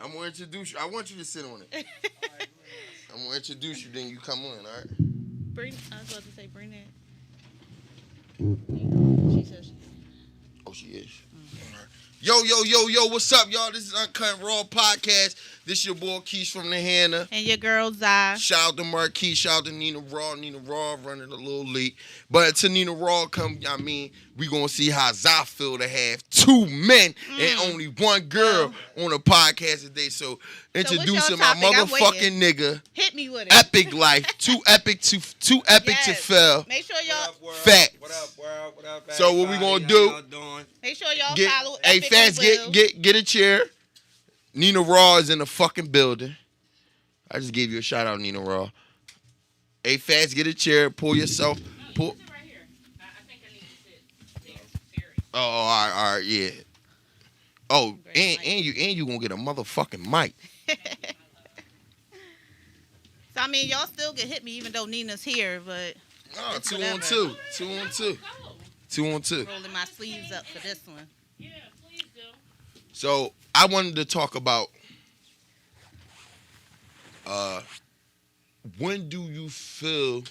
I'm gonna introduce you. I want you to sit on it. I'm gonna introduce you, then you come on, all right? I was about to say, bring that. She says. Oh, she is. All right. Yo, what's up, y'all? This is Unkut&Raw Podcast. This your boy Quisfrmdahanna. And your girl, Zai. Shout out to Marquie, shout out to Neena Raw. Neena Raw running a little late. But to Neena Raw we gonna see how Zai feel to have two men and only one girl on the podcast today. So introducing my motherfucking nigga. Hit me with it. Epic life. Too epic to fail. Make sure y'all Facts. What up, world? What up, so what we gonna do? Make sure y'all follow Hey, Epic fans, Will. get a chair. Neena Raw is in the fucking building. I just gave you a shout out, Neena Raw. Hey, fast, get a chair. Pull yourself. Pull. Sit right here. I think I need to sit there. Oh, all right, yeah. Oh, and you gonna get a motherfucking mic. So I mean, y'all still can hit me even though Nina's here, but Oh, it's 2 whatever. on 2. 2 on 2. 2 on 2. Rolling my sleeves up for this one. Yeah, please do. So I wanted to talk about when do you feel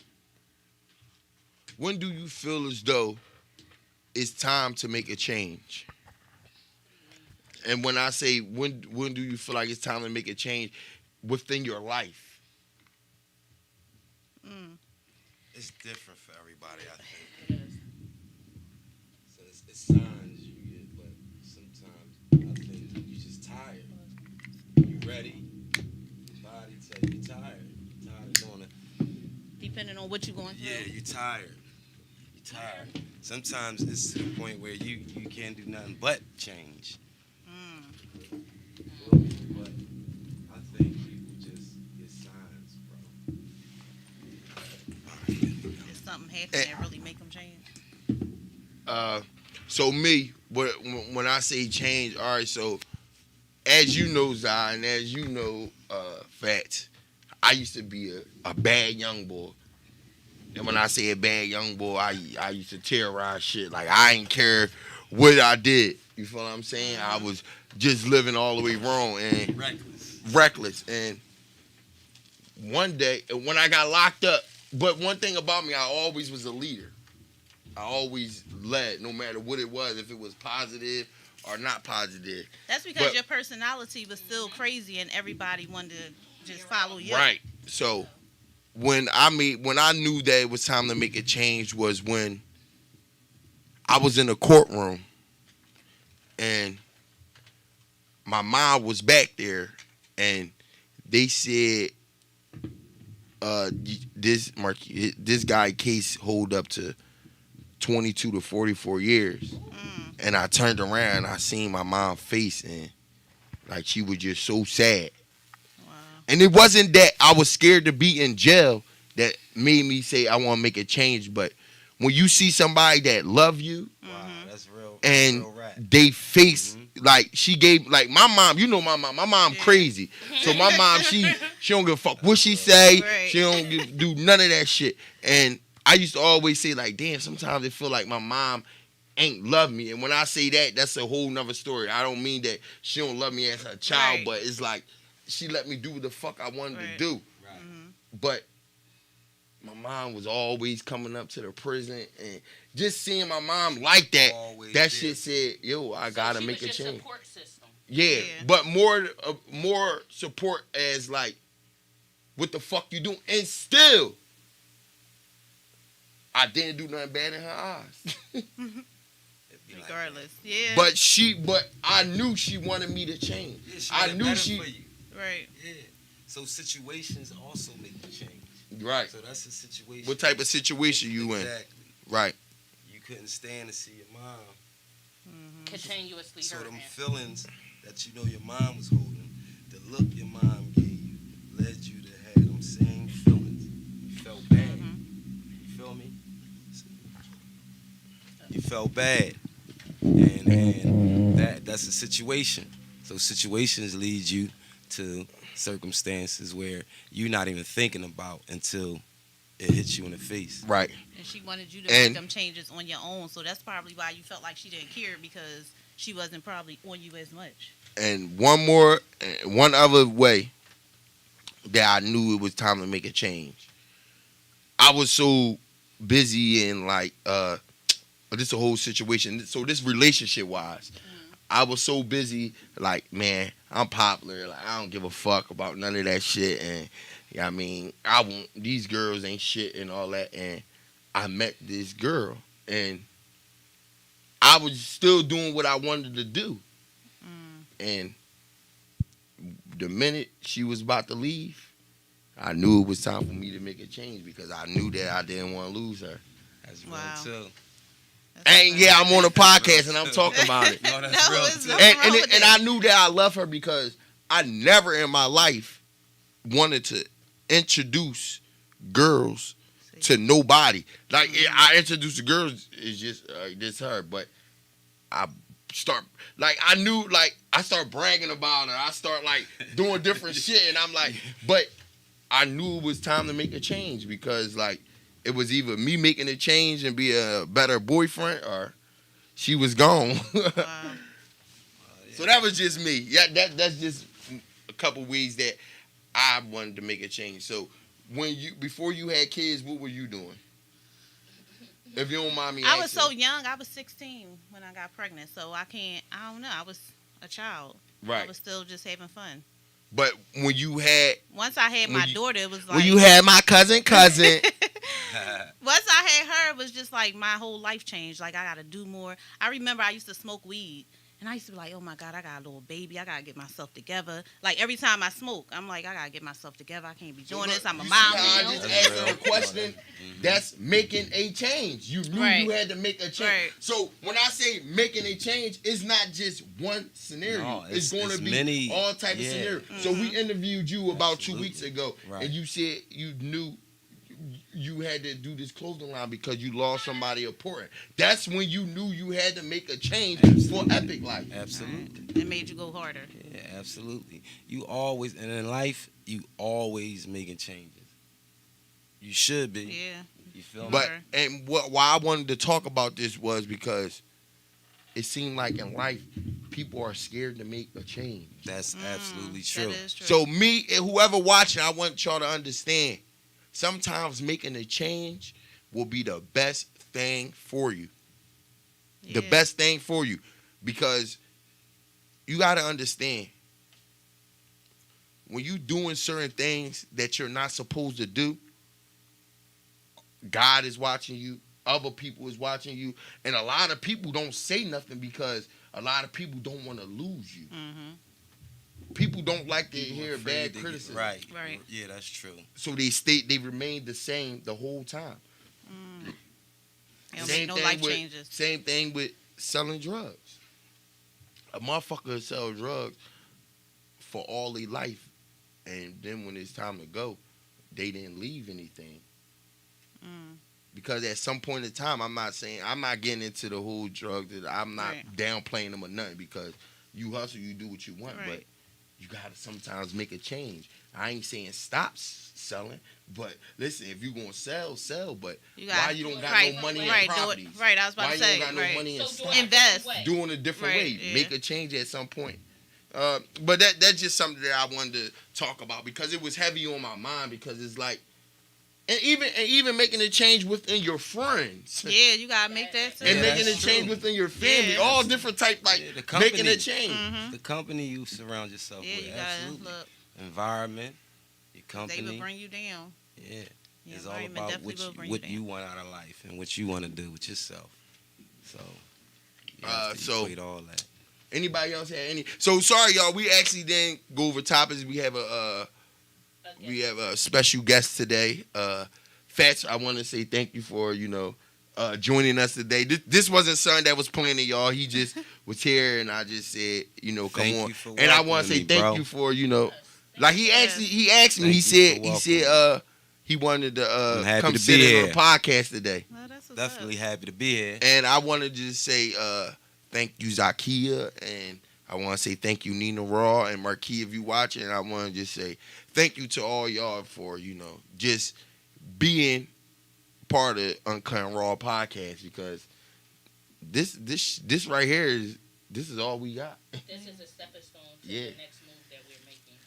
as though it's time to make a change? And when I say when do you feel like it's time to make a change within your life? It's different for everybody, I think. So it's signs you get, but sometimes I think you're just tired. You ready? Your body tell you you're tired. You're tired of doing it. Depending on what you're going through. Yeah, you're tired. You're tired. Sometimes it's to the point where you can't do nothing but change. But I think people just get signs, bro. Is something happening that really make them change? So me, when I say change, all right, so as you know, Zai, and as you know, Fats, I used to be a bad young boy. And when I say a bad young boy, I used to terrorize shit. Like, I ain't care what I did. You feel what I'm saying? I was just living all the way wrong and reckless. And one day, when I got locked up, but one thing about me, I always was a leader. I always led, no matter what it was, if it was positive or not positive. That's because your personality was still crazy and everybody wanted to just follow you. Right. So when I knew that it was time to make a change was when I was in a courtroom and my mom was back there and they said this guy case hold up to 22 to 44 years. And I turned around and I seen my mom's face and like she was just so sad. Wow. And it wasn't that I was scared to be in jail that made me say I want to make a change, but when you see somebody that love you, Wow, that's real. and real rap. they face like she gave like my mom, you know my mom crazy. So my mom she don't give a fuck what she say. Right. She don't do none of that shit. And I used to always say like, damn, sometimes it feel like my mom ain't love me. And when I say that, that's a whole nother story. I don't mean that she don't love me as her child, Right. but it's like she let me do what the fuck I wanted to do. Right. But my mom was always coming up to the prison and just seeing my mom like that, Always that there. shit said, yo, I gotta she make was a your change. support system. Yeah, Yeah. but more support as like, what the fuck you doing? And still, I didn't do nothing bad in her eyes. It'd be like Regardless. Yeah. But I knew she wanted me to change. that. Yeah, she I got knew better she. for you. Right. Yeah. So situations also make you change. Right. So that's a situation. What type of situation you in? Exactly. Right. You couldn't stand to see your mom. Continuously So them hurting. feelings that you know your mom was holding, the look your mom gave you, led you to have them same feelings. You felt bad. You feel me? You felt bad. And that's a situation. So situations lead you to circumstances where you're not even thinking about until it hits you in the face. Right. And she wanted you to And- make them changes on your own. So that's probably why you felt like she didn't care because she wasn't probably on you as much. And one other way that I knew it was time to make a change. I was so busy in like this whole situation. So this relationship wise, I was so busy. Like, man, I'm popular. Like, I don't give a fuck about none of that shit. And I mean, I won't. These girls ain't shit and all that. And I met this girl, and I was still doing what I wanted to do. And the minute she was about to leave, I knew it was time for me to make a change because I knew that I didn't want to lose her. That's real Wow. too. And yeah, I'm on a podcast and I'm talking about it. No, that's No, real it's too. not. And I knew that I love her because I never in my life wanted to introduce girls to nobody. Like, I introduced the girls, it's just this her, but I start, like, I knew, like, I start bragging about her. I start, like, doing different shit, and I'm like, but I knew it was time to make a change because, like, it was either me making a change and be a better boyfriend or she was gone. Wow. So that was just me. Yeah, that's just a couple ways that I wanted to make a change. So before you had kids, what were you doing? If you don't mind me asking. I was so young. I was 16 when I got pregnant, so I don't know. I was a child. Right. I was still just having fun. But when you had Once I had my daughter, it was like... when you had my cousin, Once I had her, it was just like my whole life changed. Like, I got to do more. I remember I used to smoke weed. And I used to be like, oh, my God, I got a little baby. I got to get myself together. Like, every time I smoke, I'm like, I got to get myself together. I can't be doing this. I'm a you mom. see how I You know? just asked her a question? That's making a change. You knew Right. you had to make a change. Right. So when I say making a change, it's not just one scenario. No, it's going to be many, all type of scenarios. So we interviewed you about 2 weeks ago, Right. and you said you knew you had to do this clothing line because you lost somebody important. That's when you knew you had to make a change for Epic Life. Absolutely. It made you go harder. Yeah, absolutely. You always, and in life, you always making changes. You should be. Yeah. You feel me? But and why I wanted to talk about this was because it seemed like in life people are scared to make a change. That's absolutely true. That is true. So me and whoever watching, I want y'all to understand. Sometimes making a change will be the best thing for you. The Yeah. best thing for you. Because you got to understand, when you doing certain things that you're not supposed to do, God is watching you, other people is watching you, and a lot of people don't say nothing because a lot of people don't want to lose you. Mm-hmm. People don't like to People hear afraid bad to get- criticism. Right. Right. Yeah, that's true. So they remain the same the whole time. It don't make no life changes. Same thing with selling drugs. A motherfucker sell drugs for all their life, and then when it's time to go, they didn't leave anything. Because at some point in time, I'm not getting into the whole drug. I'm not Right. downplaying them or nothing because you hustle, you do what you want, Right. but you gotta sometimes make a change. I ain't saying stop selling, but listen, if you gonna sell, but why you don't got no money in do it. properties? Right, I was about Why to say. you don't got no Right. money in So stock? do it a Invest. different way. Doing a different Right, way, yeah. make a change at some point. But that's just something that I wanted to talk about because it was heavy on my mind because it's like, and even making a change within your friends. Yeah, you gotta make that too. And Yeah, making a that's change true. within your family, Yeah. all different type, like Yeah, the company. making a change. The company you surround yourself Yeah, with. you gotta Absolutely. look. Environment, your They company. will bring you down. Yeah. Yeah, It's all environment about definitely will bring what you you down. want out of life and what you want to do with yourself. So, you have to so- equate all that. Anybody else had any? So sorry, y'all. We actually didn't go over topics. We have a special guest today. Fats, I want to say thank you for joining us today. This wasn't something that was planned, y'all. He just was here, and I just said, come Thank on. you for And I want to say welcoming me, thank bro. you for like he asked me. He Thank he you said for he welcoming said he wanted to I'm happy come to sit be in on here. the podcast today. Well, that's what's Definitely up. happy to be here. And I wanted to just say thank you, Zakia, and I want to say thank you, Nina Raw and Marquie, if you watching. And I want to just say thank you to all y'all for just being part of Unkut&Raw Podcast because this right here is all we got. This is a stepping stone Yeah. the next move that we're making.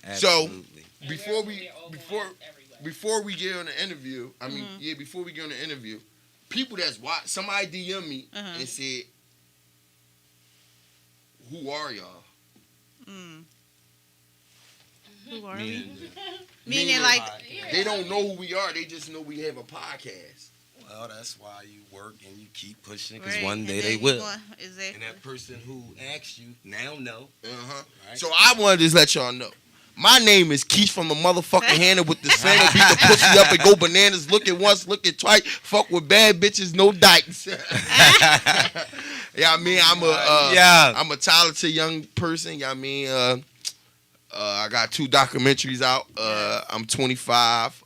Absolutely. And Before we're we all before going everywhere. before we get on the interview, before we get on the interview, people that's watch somebody DM me and said, "Who are y'all?" Who are we? Meaning, Meaning like They don't know who we are. They just know we have a podcast. well, that's why you work and you keep pushing, because right, one and day then they you will. going- exactly. And that person who asked you now know. Right. So I wanted to just let y'all know. My name is Quisfrmdahanna with the slang beat the pussy up and go bananas. Look at once, look at twice. Fuck with bad bitches, no dykes. Yeah, I mean, I'm a talented young person. Yeah, I mean, I got 2 documentaries out. I'm 25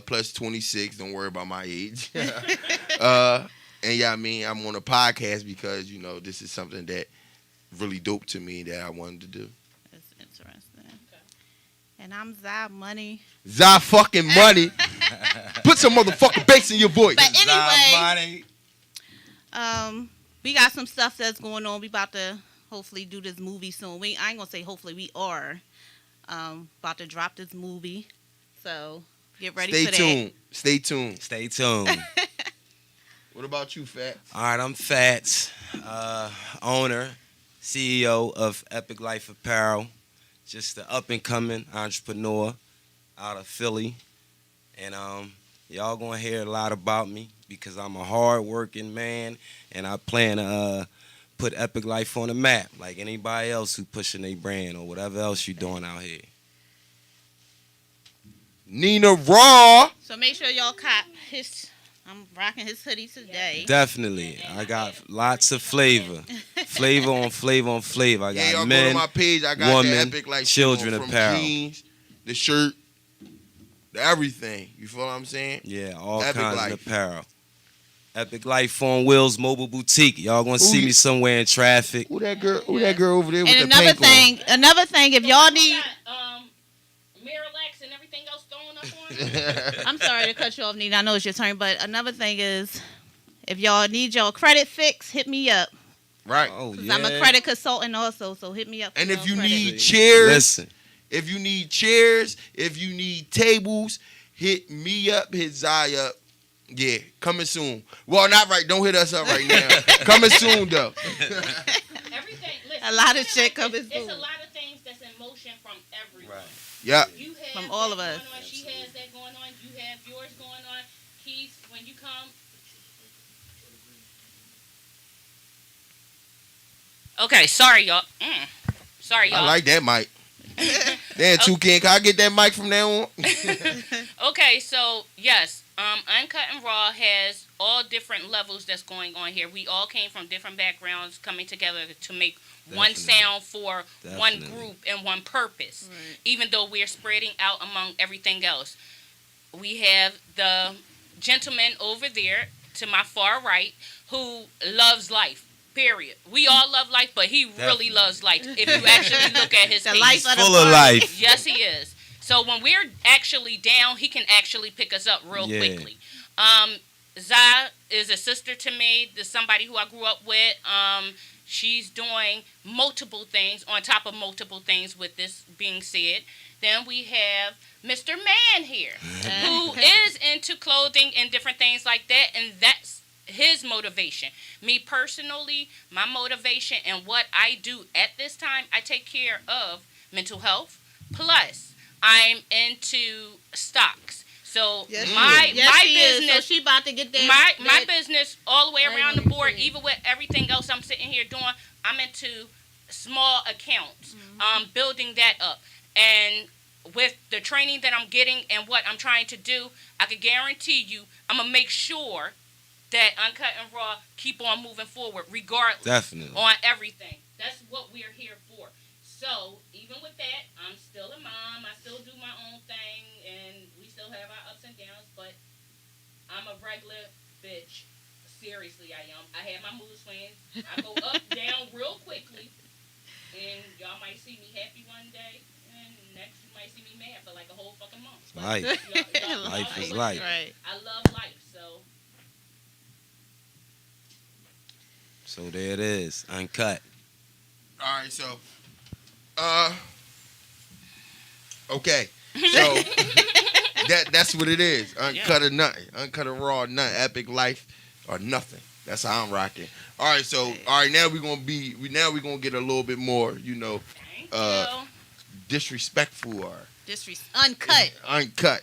plus 26. Don't worry about my age. And yeah, I mean, I'm on a podcast because this is something that really dope to me that I wanted to do. That's interesting. And I'm Zai Money. Zai fucking money. Put some motherfucking bass in your voice. But Money. anyway, we got some stuff that's going on. We about to hopefully do this movie soon. I ain't gonna say hopefully, we are about to drop this movie. So get ready for that. Stay tuned. Stay tuned. What about you, Fats? All right, I'm Fats, owner, CEO of Epic Life Apparel. Just an up-and-coming entrepreneur out of Philly. And y'all going to hear a lot about me because I'm a hard-working man, and I plan to put Epic Life on the map like anybody else who pushing their brand or whatever else you doing out here. Neena Raw. So make sure y'all cop his. I'm rocking his hoodie today. Definitely. I got lots of flavor. Flavor on flavor on flavor. I Yeah, got y'all men, go to my page. I got women, the Epic Life children shit on, from apparel. jeans, the shirt, the everything. You feel what I'm saying? Yeah, all Epic kinds Life. of apparel. Epic Life on Wheels Mobile Boutique. Y'all gonna see me somewhere in traffic. Who that girl? Who that girl over there with And the pink on? another thing, if y'all need, Miralax and everything else thrown up on it. I'm sorry to cut you off, Nina. I know it's your turn, but another thing is, if y'all need your credit fix, hit me up. Right. Oh 'Cause yeah. I'm a credit consultant also, so hit me up. for And if your you credit. need chairs, Listen, if you need chairs, if you need tables, hit me up, hit Zai up. Yeah, coming soon. Well, not right. Don't hit us up right now. Coming soon though. Everything. Listen, A lot of I feel shit like coming It's soon. a lot of things that's in motion from everyone. right. Yeah. You have From all of that us. going on, she has that going on. You have yours going on. Keith, when you come. Okay, sorry y'all. Sorry y'all. I like that mic. Damn, Toucan, can I get that mic from now on? Okay, so yes, Uncut and Raw has all different levels that's going on here. We all came from different backgrounds coming together to make one Definitely. sound for one Definitely. group and one purpose. Right. Even though we're spreading out among everything else. We have the gentleman over there to my far right who loves life. Period. We all love life, but he really Definitely. loves life. If you actually look at his The face. life of the Full of party. life. Yes, he is. So when we're actually down, he can actually pick us up real Yeah. quickly. Zai is a sister to me. There's somebody who I grew up with. She's doing multiple things on top of multiple things with this being said. Then we have Mr. Man here, who is into clothing and different things like that, and that's his motivation. Me personally, my motivation and what I do at this time, I take care of mental health. Plus, I'm into stocks. So Yes, my she is. business, So she about to get that. my business all the way I around know the you board, said. even with everything else I'm sitting here doing, I'm into small accounts, building that up. And with the training that I'm getting and what I'm trying to do, I can guarantee you I'm going to make sure that Uncut and Raw keep on moving forward regardless Definitely. on everything. That's what we're here for. So, even with that, I'm still a mom. I still do my own thing, and we still have our ups and downs, but I'm a regular bitch. Seriously, I am. I have my mood swings. I go up, down real quickly, and y'all might see me happy one day, and next you might see me mad for like a whole fucking month. But Life. y'all Life know is what life. it Right. I love life, so So there it is. Uncut. All right, so Okay. So that's what it is. Uncut or nothing. Uncut or raw, nothing. Epic life or nothing. That's how I'm rocking. All right. So now we're gonna get a little bit more, Thank you. disrespectful or Uncut. uncut.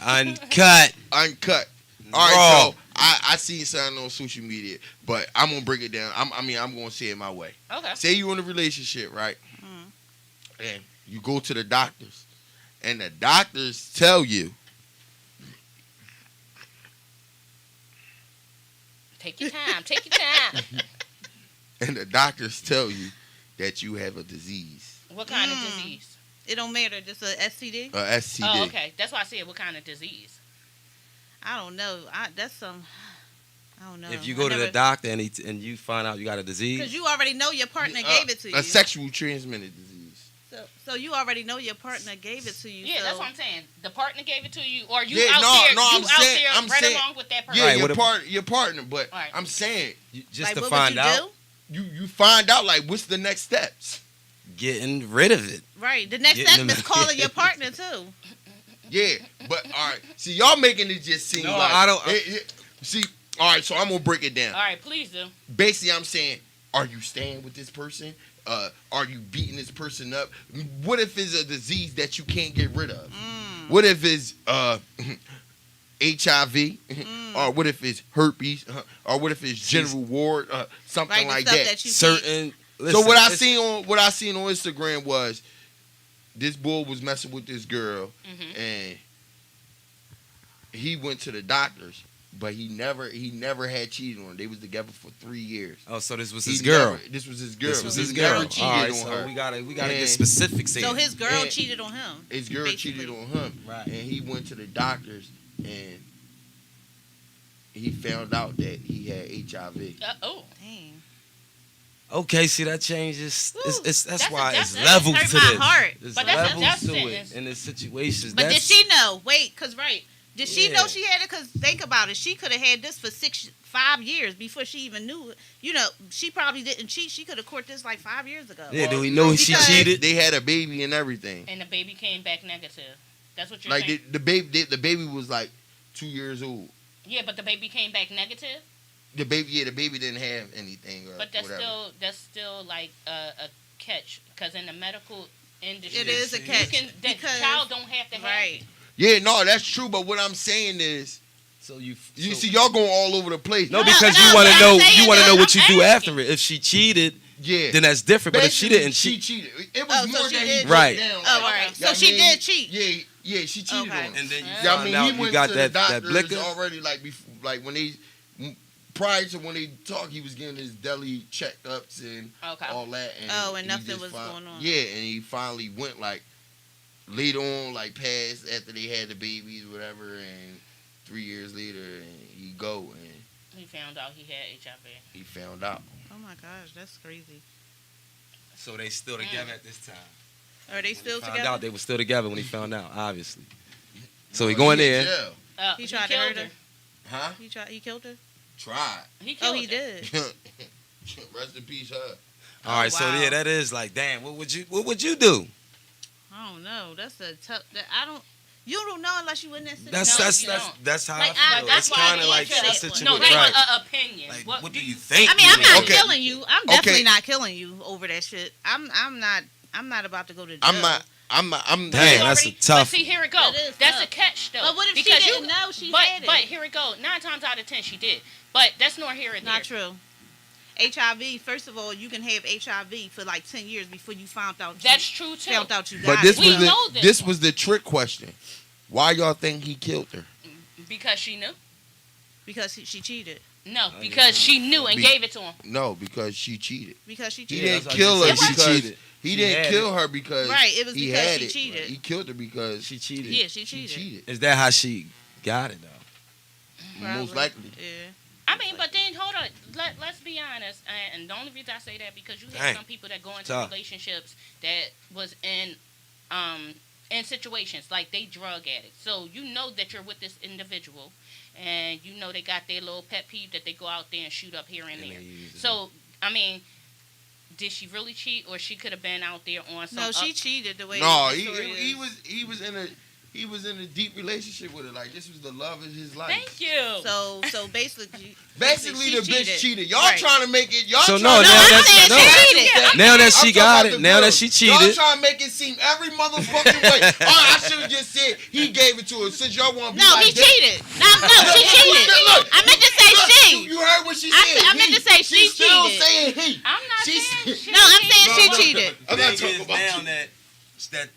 Uncut. Uncut. All Raw. right. So I seen something on social media, but I'm gonna break it down. I'm gonna say it my way. Okay. Say you in a relationship, right? And you go to the doctors, and the doctors tell you, Take your time. Take your time. and the doctors tell you that you have a disease, What kind of disease? It don't matter. Just a STD. a STD. Oh, okay. That's why I said what kind of disease. I don't know. That's some. I don't know. If you go to the doctor and you find out you got a disease, because you already know your partner gave it to you. A sexual transmitted disease. So you already know your partner gave it to you. Yeah, so. that's what I'm saying. The partner gave it to you, or you Yeah, out no, there, no, you I'm out saying- there I'm right saying- along with that person. Yeah, Right, your partner. But Right. I'm saying just like, to what find would you out, do? you find out like what's the next steps. getting rid of it. Right. The next Getting step them- is calling your partner too. Yeah, but all right. See, y'all making it just seem No, like I don't- see, all right. So I'm gonna break it down. All right, please do. Basically, I'm saying, are you staying with this person? Are you beating this person up? What if it's a disease that you can't get rid of? What if it's HIV? Or what if it's herpes? Or what if it's genital ward? Something Right. like the stuff that. that you Certain. So listen, what I it's- seen on Instagram was this boy was messing with this girl, and he went to the doctors, but he never had cheated on her. They was together for 3 years. Oh, so this was He his girl. This was his girl. This was He his girl. never cheated All right, on so her. we gotta And get specifics in. So his girl And- cheated on him. His girl basically. cheated on him, Right. and he went to the doctors, and he found out that he had HIV. Oh, Dang. Okay, see that changes. That's That's why that's- it's levels hurt to my this. heart. There's But that's a levels death to sentence. it in the situations. But did That's- she know? Wait, cause did she Yeah. know she had it? Cause think about it. She could have had this for 5 years before she even knew it. She probably didn't cheat. She could have caught this like 5 years ago. Yeah, do we know she Because- cheated? They had a baby and everything. and the baby came back negative. That's what you're Like saying. the baby was like 2 years old. Yeah, but the baby came back negative. The baby didn't have anything. Or But that's whatever. still like a catch, because in the medical industry, It is a catch, the because- child don't have to have Right. it. Yeah, no, that's true. But what I'm saying is, So you see, y'all going all over the place. No, No, because no, you want to I'm know. saying You want to that know what you I'm do asking. after it. If she cheated, Yeah, then that's different. But if she basically, didn't she cheat, cheated. It was Oh, so more she that did he cheat. Right. broke down. Oh, all like, right. yeah, So she did cheat. Yeah, she cheated Okay. on him. and then you Yeah, I find mean, out he you went got to that the that doctors blicker. already, like when they, prior to when they talked, he was getting his deli checkups and Okay. all that. And Oh, and he nothing just was going on. Yeah, and he finally went like later on, like past after they had the babies, whatever, and 3 years later, and he go and He found out he had HIV. he found out. Oh my gosh, that's crazy. So they still together at this time. Are they still Found together? out they were still together when he found out. Obviously. So he going there. Yeah. He tried to killed hurt her. Huh? He killed her. Tried. He killed Oh, he her. did. Rest in peace, her. All right. So wow. yeah, that is like, damn. What would you do? I don't know. That's a tough. You don't know unless you in that situation. That's how Like, I feel. that's It's why kind I of like feel that situation No, with that's right. an opinion. Like, what what do you think? I mean, I'm not Okay. killing you. I'm definitely Okay. not killing you over that shit. I'm not about to go to jail. I'm not. Dang, You that's a already- tough. But see, here it That go. is That's tough. a catch, though. But what if she because didn't know she but, had it? But here it go. 9 times out of 10, she did. But that's nor here and there. Not true. HIV. First of all, you can have HIV for like 10 years before you found out. That's true too. Found out you got But this it. We was know the this this one. was the trick question. Why y'all think he killed her? Because she knew. because she cheated. No, because she knew and Be- gave it to him. No, because she cheated. Because she He cheated. didn't that's kill what her I just said. because She cheated. he She didn't had kill her because Right, it was he because had she it. cheated. He killed her because She cheated. Yeah, she she cheated. cheated. Is that how she got it though? Probably. Most likely. Yeah. I mean, but then hold on. Let's be honest. And the only reason I say that because you have Dang. some people that go into Tough. relationships that was in situations like they drug addicts. So you know that you're with this individual, and you know they got their little pet peeve that they go out there and shoot up here and And there. they use it. So I mean, did she really cheat, or she could have been out there on some? No, she cheated the way. No, the story he is. he was in a deep relationship with her. Like this was the love of his life. Thank you. So basically, Basically, she the bitch cheated. Y'all Right. trying to make it. Y'all So trying no, to now I'm that's saying no. she cheated. Now that she I'm got talking it, about now the that girl. she Y'all cheated. trying to make it seem every motherfucking way. Oh, I should have just said he gave it to her. Since y'all want to be No, like he this. cheated. No, she cheated. Look, I meant to say look, she. You heard what she I said. said- I meant to say she She's still cheated. saying he. I'm not She saying said- she No, I'm saying No, she no. cheated. I'm The not thing talking is about now you.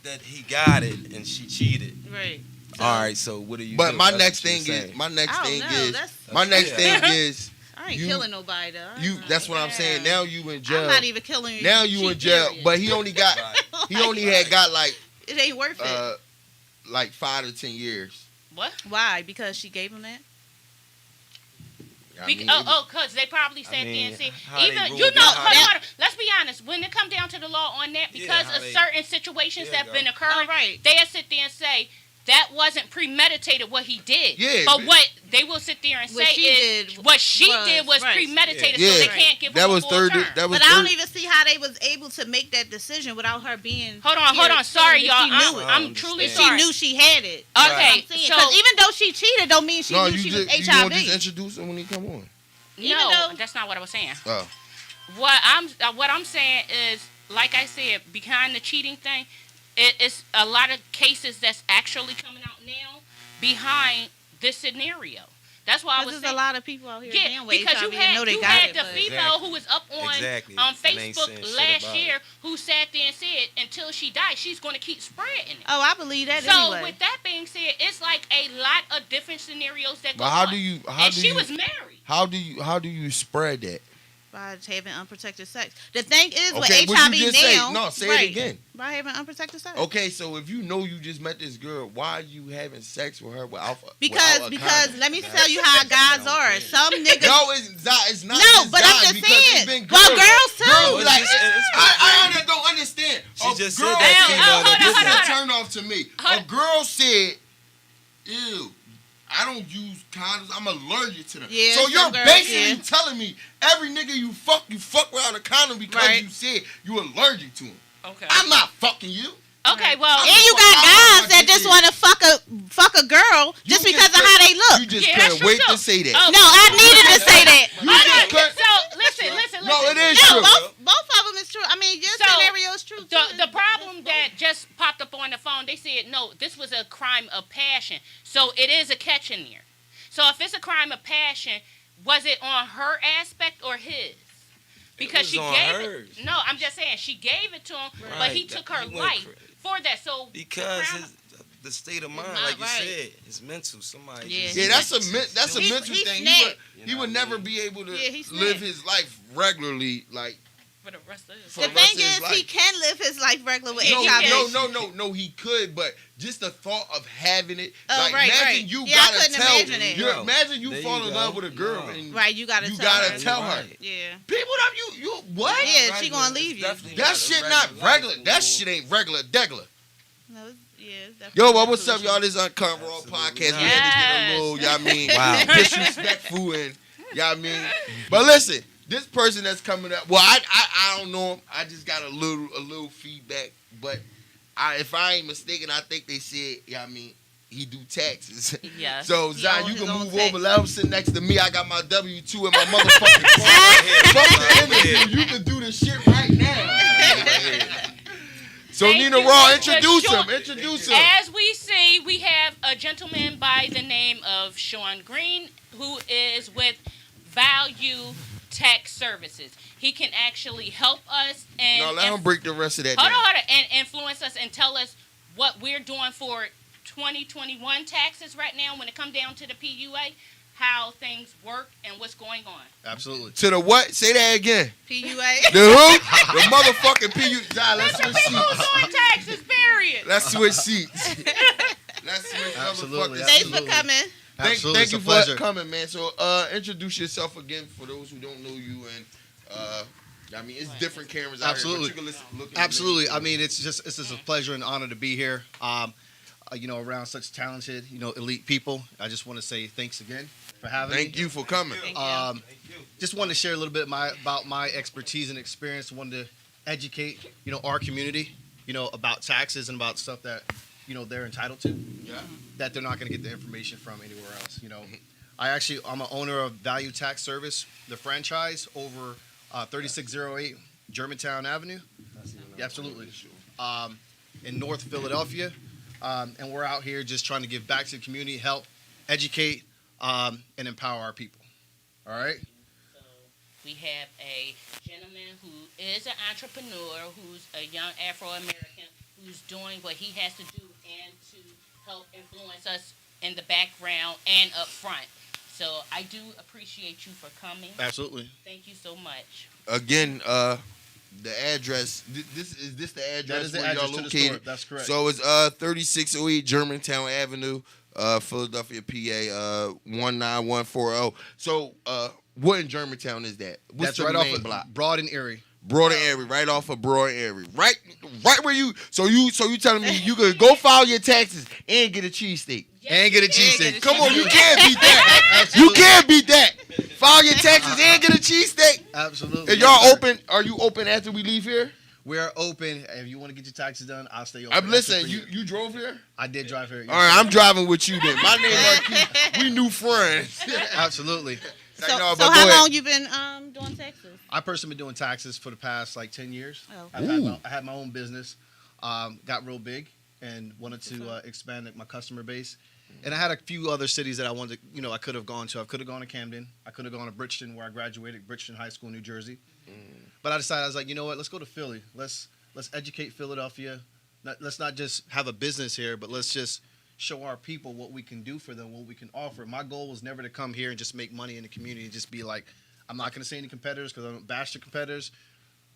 that he got it and she cheated. Right. All right, so what do you? But do? my That's next what you thing were is saying. my next I don't thing know, is that's- my next Yeah. thing is I ain't You- killing nobody though. you. That's what I'm saying. Now you in jail. I'm not even killing you. Now you in jail. Period. But he only got Right. he only had got like it ain't worth it. like 5 to 10 years. What? Why? Because she gave him that. I mean, Because they probably sat there and said, how they even ruled you it, know, how hold they- on, hold on. Let's be honest. When it come down to the law on that, because how of they- certain situations There that you have been go. occurring, All right. they'll sit there and say that wasn't premeditated what he did. Yeah, But but- what they will sit there and What say she is did what she was- did was right. premeditated, Yeah. so they Right. can't give that him was a full third. term. That was But I don't third. even see how they was able to make that decision without her being. Hold on. Sorry, She y'all. knew it. I'm truly She She sorry. knew she had it. Okay, Because so even though she cheated, don't mean she No, knew you she just was you want to HIV. just introduce him when he come on. even no, though- that's not what I was saying. Oh, What I'm saying is, like I said, behind the cheating thing, it's a lot of cases that's actually coming out now behind this scenario. That's why I was There's saying. a lot of people out here Yeah, again with because HIV you and know had they you got had it. the but- female who was up on Exactly. And ain't Facebook saying shit last about year it. who sat there and said until she dies she's going to keep spreading it. Oh, I believe that So anyway. with that being said, it's like a lot of different scenarios that go but how on. do you? and she was married. How do you spread that? By having unprotected sex. The thing is with Okay, what HIV you just say? now. No, say right, it again. By having unprotected sex. Okay, so if you know you just met this girl, why are you having sex with her without? Because without a condom? let me tell you how guys are. Some niggas. No, it's not. No, just but I'm guys, just because it's saying. been Well, girls. girls too. Girls be like, It's- I don't understand. She A just girl said that said- female that hold on, did hold on, that. This is a turn off to me. Hold A girl said, "Ew, I don't use condoms. I'm allergic to them." Yeah, so some you're girls, basically yeah. telling me every nigga you fuck without a condom because Right. you said you allergic to him. Okay. I'm not fucking you. Okay. Well. And you got guys that just want to fuck a girl You just because of couldn't- how they You look. just Yeah, that's couldn't true, wait too. to say that. Oh. No, I needed to say that. You Hold just on. couldn't- So listen. No, it is No, true. both of them is true. I mean, your So, scenario is true too. The problem that just popped up on the phone, they said, no, this was a crime of passion. So it is a catch in there. So if it's a crime of passion, was it on her aspect or his? Because was she on gave hers. it. No, I'm just saying she gave it to him, but he Right. took her He went life cra- for that. So Because crime- the state of mind, not like you right. said, is mental. Somebody Yeah, just Yeah, that's a He- mental he thing. snapped. He would never be able to Yeah, he live snapped. his life regularly, like. for the rest of his For the the rest thing of his is, life. he can live his life regular with Yeah, HIV. he No, he could, but just the thought of having it. Oh, like, right, imagine right. you Yeah, I gotta couldn't tell. imagine it. Imagine you There fall you in go. love with a girl No. and Right, you gotta you tell gotta her. tell her. Right. Yeah. People, you what? Yeah, she gonna leave you. That shit not regular. That shit ain't regular degular. No, yeah. it's definitely Yo, not what's up, solution. y'all? This Unkut&Raw Absolutely Podcast. not. We had to get a little, y'all mean, Wow. disrespectful and y'all mean. But listen, this person that's coming up. Well, I don't know him. I just got a little feedback. But if I ain't mistaken, I think they said, y'all mean, he do taxes. Yes. So He Zion, own you his can own move tax. over. Let him sit next to me. I got my W-2 and my motherfucking car. Fuck the interview. You can do the shit right now. So Thank Nina you, Raw, Mr. introduce Short. him. Introduce him. As we see, we have a gentleman by the name of Sean Green, who is with Value Tax Services. He can actually help us and No, let him break the rest of that hold down. on, and influence us and tell us what we're doing for 2021 taxes right now when it comes down to the PUA, how things work and what's going on. Absolutely. To the what? Say that again. PUA. The who? The motherfucking PU. Zion, let's switch Who's seats. doing taxes, period? Let's switch seats. Let's switch Absolutely, motherfucking Thanks seats. for coming. Absolutely. Thank It's you a for pleasure. coming, man. So, introduce yourself again for those who don't know you, and I mean, it's different cameras out Absolutely. here, but you can look at Absolutely. them. I mean, it's just a pleasure and honor to be here. Around such talented, elite people. I just want to say thanks again. for having Thank me. you for coming. Thank you. Um, just wanted to share a little bit about my expertise and experience. Wanted to educate, our community, about taxes and about stuff that, they're entitled to. Yeah. That they're not going to get the information from anywhere else. I'm an owner of Value Tax Service, the franchise over 3608 Germantown Avenue. Yeah, absolutely. In North Philadelphia. And we're out here just trying to give back to the community, help, educate, and empower our people. All right? So we have a gentleman who is an entrepreneur, who's a young Afro-American, who's doing what he has to do and to help influence us in the background and up front. So I do appreciate you for coming. Absolutely. Thank you so much. Again, the address. Is this the address That is the where address y'all to the located? store. That's correct. So it's 3608 Germantown Avenue, Philadelphia, PA 19140. So what in Germantown is that? What's That's the right main off of block? Broad and Erie. Broad and Erie, right off of Broad and Erie, right where you. So you telling me you could go file your taxes and get a cheesesteak? And get a And cheesesteak. get a Come on, you can't beat that. You can't beat that. File your taxes and get a cheesesteak. Absolutely. And y'all Yes, sir. open? Are you open after we leave here? We're open. If you want to get your taxes done, I'll stay open. I'm That's listening. just for You drove here? I did drive here. Yes, All right, sir. I'm driving with you then. My name Marquie. We new friends. Absolutely. So, No, so but go how ahead. long you been doing taxes? I personally been doing taxes for the past 10 years. Oh. I had my own business, got real big, and wanted to expand my customer base. And I had a few other cities that I wanted to, I could have gone to. I could have gone to Camden. I could have gone to Bridgeton, where I graduated, Bridgeton High School, New Jersey. But I decided, I was like, you know what? Let's go to Philly. Let's educate Philadelphia. Let's not just have a business here, but let's just show our people what we can do for them, what we can offer. My goal was never to come here and just make money in the community, just be like, I'm not going to say any competitors because I don't bash the competitors,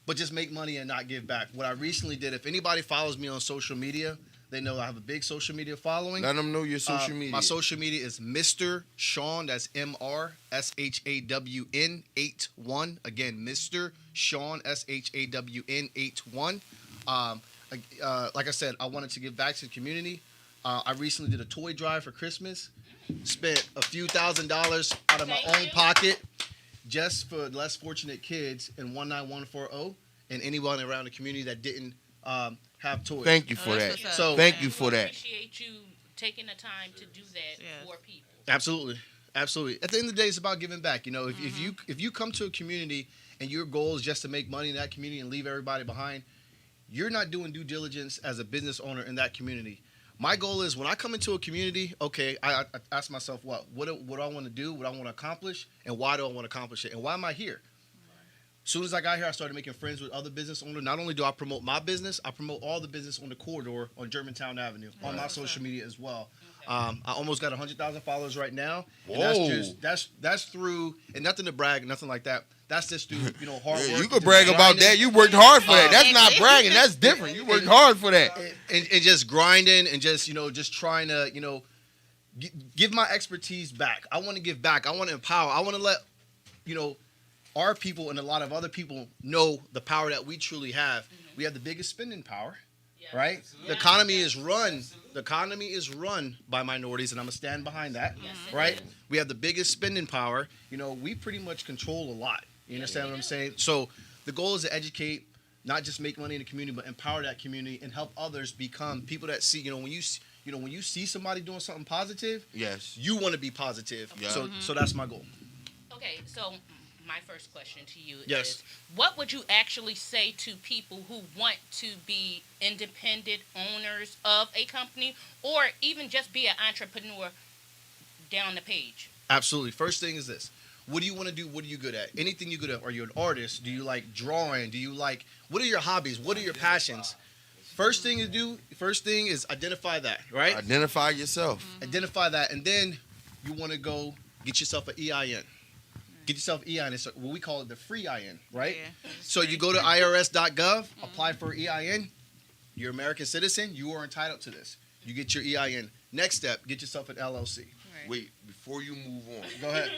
but just make money and not give back. What I recently did, if anybody follows me on social media, they know I have a big social media following. Let them know your social media. My social media is Mr. Sean, that's MrShawn 81. Again, Mr. Sean SHAWN 81. Like I said, I wanted to give back to the community. I recently did a toy drive for Christmas. Spent a few $1,000s out of my Thank own you. pocket just for less fortunate kids in 19140 and anyone around the community that didn't have toys. Thank you for that's that. what's up. So- Thank you for I that. appreciate you taking the time to do that Yes. for people. Absolutely. At the end of the day, it's about giving back. If you come to a community and your goal is just to make money in that community and leave everybody behind, you're not doing due diligence as a business owner in that community. My goal is when I come into a community, okay, I ask myself what do I want to do, what I want to accomplish, and why do I want to accomplish it, and why am I here? As soon as I got here, I started making friends with other business owners. Not only do I promote my business, I promote all the business on the corridor on Germantown Avenue on my social media as well. I almost got 100,000 followers right now. And that's through, and nothing to brag, nothing like that. That's just through hard work. You could just brag about grinding. that. You worked hard for that. That's not Exactly. bragging. That's different. You worked hard for that. and just grinding and just trying to give my expertise back. I want to give back. I want to empower. I want to let our people and a lot of other people know the power that we truly have. We have the biggest spending power, Yes. right? The economy is run. The economy is run by minorities, and I'm gonna stand behind that. Yes, it Right? is. We have the biggest spending power. We pretty much control a lot. You understand what I'm saying? So the goal is to educate, not just make money in the community, but empower that community and help others become people that see. When you see somebody doing something positive, Yes. you want to be positive. Yeah. So that's my goal. Okay, so my first question to you Yes. is, what would you actually say to people who want to be independent owners of a company or even just be an entrepreneur down the page? Absolutely. First thing is this. What do you want to do? What are you good at? Anything you're good at. Are you an artist? Do you like drawing? What are your hobbies? What are your passions? First thing is identify that, right? Identify yourself. Identify that, and then you want to go get yourself an EIN. Get yourself EIN. It's what we call it the free IN, right? Yeah. So you go to irs.gov, apply for EIN. You're an American citizen. You are entitled to this. You get your EIN. Next step, get yourself an LLC. Right. Wait, before you move on. Go ahead.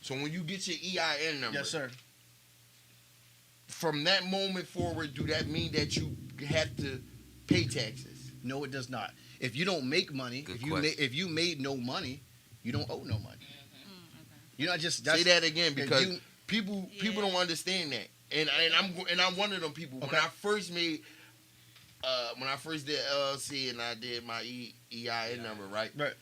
So when you get your EIN number, Yes, sir. from that moment forward, do that mean that you have to pay taxes? No, it does not. If you don't make money, Good if you question. if you made no money, you don't owe no money. You're not just Say that again because you- people don't understand that, and I'm one of them people. Okay. When I first made, when I first did LLC and I did my EIN number, right? Right.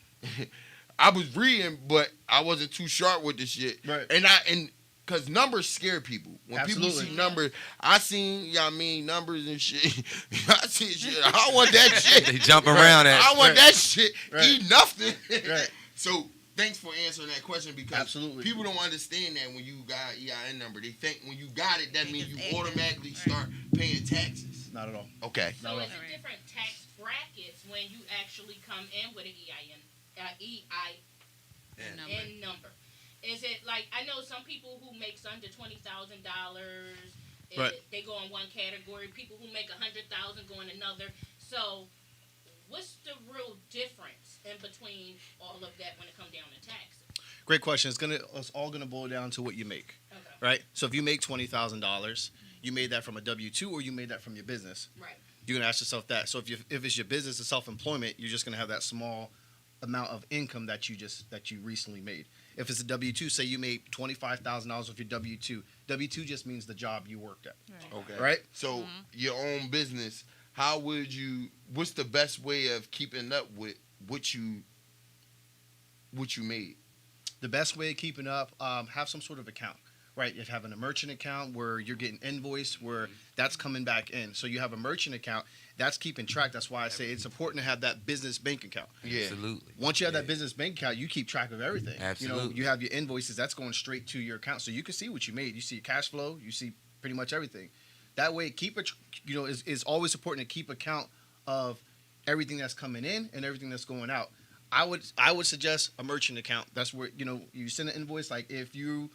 I was reading, but I wasn't too sharp with the shit. Right. And because numbers scare people. When people Absolutely. see numbers, I seen, numbers and shit. I see shit. I want that shit. They jump around at. I want Right. that shit. Right. Eat nothing. Right. So thanks for answering that question because Absolutely. people don't understand that when you got EIN number, they think when you got it, that They means just you add it. automatically Right. start paying taxes. Not at all. Okay. So No, it's no. different tax brackets when you actually come in with an EIN number. Is it like, I know some people who makes under $20,000, Right. they go in one category. People who make $100,000 go in another. So what's the real difference in between all of that when it comes down to taxes? Great question. It's all gonna boil down to what you make, Okay. right? So if you make $20,000, you made that from a W-2 or you made that from your business. Right. You're gonna ask yourself that. So if it's your business and self-employment, you're just gonna have that small amount of income that you recently made. If it's a W-2, say you made $25,000 with your W-2. W-2 just means the job you worked at, Okay. right? So your own business, what's the best way of keeping up with what you made? The best way of keeping up, have some sort of account, right? If having a merchant account where you're getting invoiced, where that's coming back in. So you have a merchant account, that's keeping track. That's why I say it's important to have that business bank account. Yeah. Absolutely. Once you have that business bank account, you keep track of everything. Absolutely. You have your invoices, that's going straight to your account. So you can see what you made. You see your cash flow, you see pretty much everything. That way, is always important to keep account of everything that's coming in and everything that's going out. I would suggest a merchant account. That's where, you send an invoice, like if you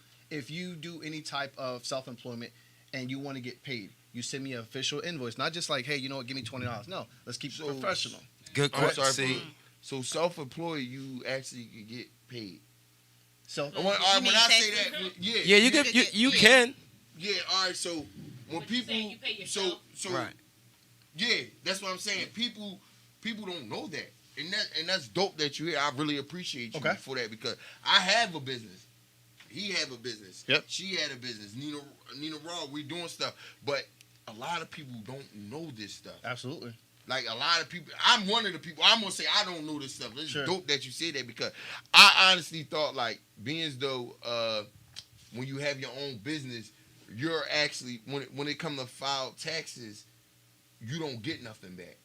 do any type of self-employment and you want to get paid, you send me an official invoice, not just like, hey, you know what, give me $20. No, let's keep it professional. Good I'm question. sorry, See, so self-employed, you actually can get paid. So When mean I say taxes? that, yeah, you can. Yeah, all right. So when But you people, saying you pay yourself? so Right. yeah, that's what I'm saying. People don't know that, and that's dope that you here. I really appreciate you Okay. for that because I have a business. He have a business. Yep. She had a business. Nina Raw, we doing stuff, but a lot of people don't know this stuff. Absolutely. Like a lot of people, I'm one of the people. I'm gonna say I don't know this stuff. It's Sure. dope that you said that because I honestly thought like being as though when you have your own business, you're actually when it comes to file taxes, you don't get nothing back.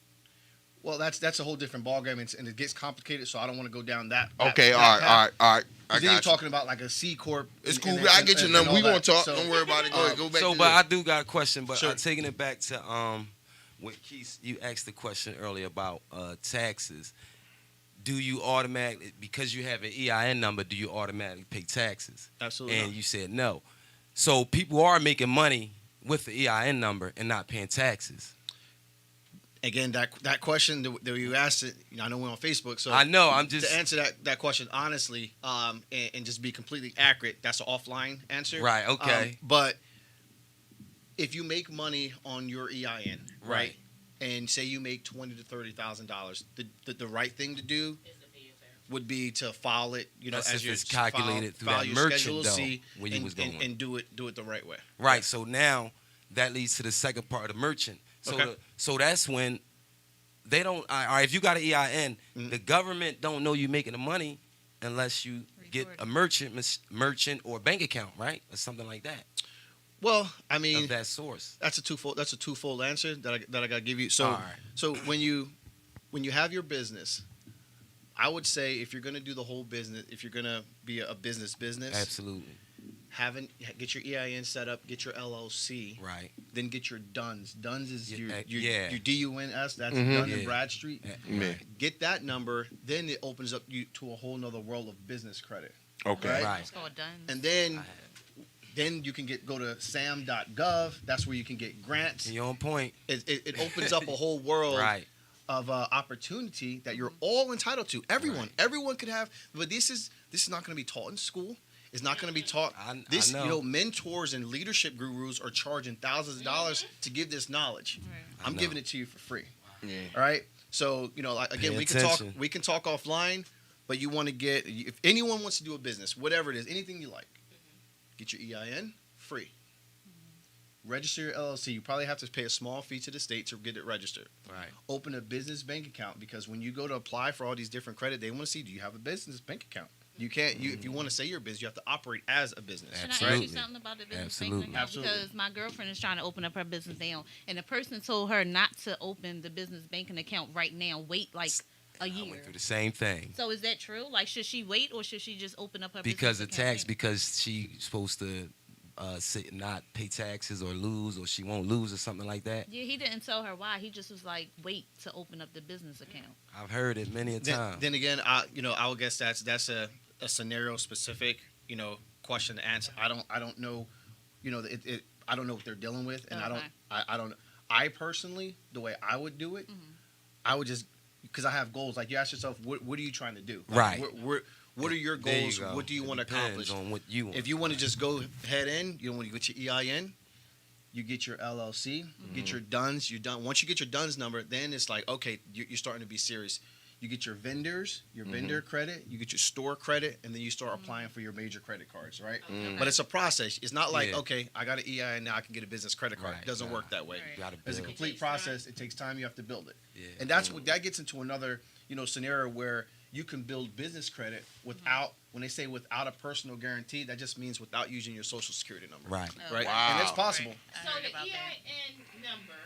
Well, that's a whole different ballgame, and it gets complicated. So I don't want to go down that. Okay, that all path. right. I Then you're got you. talking about like a C corp. It's and- cool. and- I get your and number. all We gonna that. talk. So- Don't worry about it. Go ahead. Go back. So, to but I this. do got a question. But Sure. taking it back to when Keith, you asked the question earlier about taxes. Do you automatically, because you have an EIN number, do you automatically pay taxes? Absolutely. And you said no. So people are making money with the EIN number and not paying taxes. Again, that question that you asked it, I know we're on Facebook, so I know. I'm just to answer that question honestly, and just be completely accurate, that's an offline answer. Right, okay. But if you make money on your EIN, right, Right. and say you make $20,000 to $30,000, the right thing to do Is to pay yourself. would be to file it, That's as if your it's calculated through that your merchant, Schedule though, C, where you was going. and do it the right way. right. So now that leads to the second part of the merchant. So Okay. so that's when they don't. All right, if you got an EIN, Mhm. the government don't know you making the money unless you get a merchant or bank account, right, or something like that Well, I mean, of that source. that's a twofold answer that I got to give you. So All right. so when you have your business, I would say if you're going to do the whole business, if you're going to be a business, Absolutely. get your EIN set up, get your LLC, Right. then get your DUNS. DUNS is Yeah, your yeah. DUNS. That's Mhm. Dun Yeah. and Bradstreet. Yeah. Get that number, then it opens up you to a whole nother world of business credit. Okay. Right. It's called done. And then you can go to sam.gov. That's where you can get grants. You're on point. It opens up a whole world Right. of opportunity that you're all entitled to. Everyone could have, but this is not going to be taught in school. It's not going to be taught. I This, know. mentors and leadership gurus are charging thousands of dollars to give this knowledge. Right. I'm know. giving it to you for free. Yeah. All right. So like, again, Pay we attention. can talk offline. but you want to get, if anyone wants to do a business, whatever it is, anything you like, get your EIN free. Register your LLC. You probably have to pay a small fee to the state to get it registered. Right. Open a business bank account, because when you go to apply for all these different credit, they want to see, do you have a business bank account? You can't. If you want to say you're a business, you have to operate as a business. Can Absolutely. I ask you something about the business Absolutely. bank account? Absolutely. Because my girlfriend is trying to open up her business now, and the person told her not to open the business banking account right now. Wait like a I year. went through the same thing. So is that true? Like, should she wait, or should she just open up her Because of business account tax, now? because she's supposed to not pay taxes or lose, or she won't lose or something like that. Yeah, he didn't tell her why. He just was like, wait to open up the business account. I've heard it many a time. Then again, I would guess that's a scenario specific, question to answer. I don't know, I don't know what they're dealing with, and Okay. I don't. I personally, the way I would do it, I would just, because I have goals. Like, you ask yourself, what are you trying to do? Like, Right. What are your There you goals? go. What do you want to Depends accomplish? on what you want. If you want to just go head in, you want to get your EIN, you get your LLC, get your DUNS. Once you get your DUNS number, then it's like, okay, you're starting to be serious. You get your vendors, your vendor credit, you get your store credit, and then you start applying for your major credit cards, right? But it's a process. It's not like, okay, I got an EIN, now I can get a business credit card. Right, It doesn't work that way. Right. You gotta It's a build. complete process. It takes time. You have to build it. Yeah. And that's what that gets into another, scenario where you can build business credit without, when they say without a personal guarantee, that just means without using your social security number. Right. Right? Wow. And it's possible. I So heard the about that. EIN number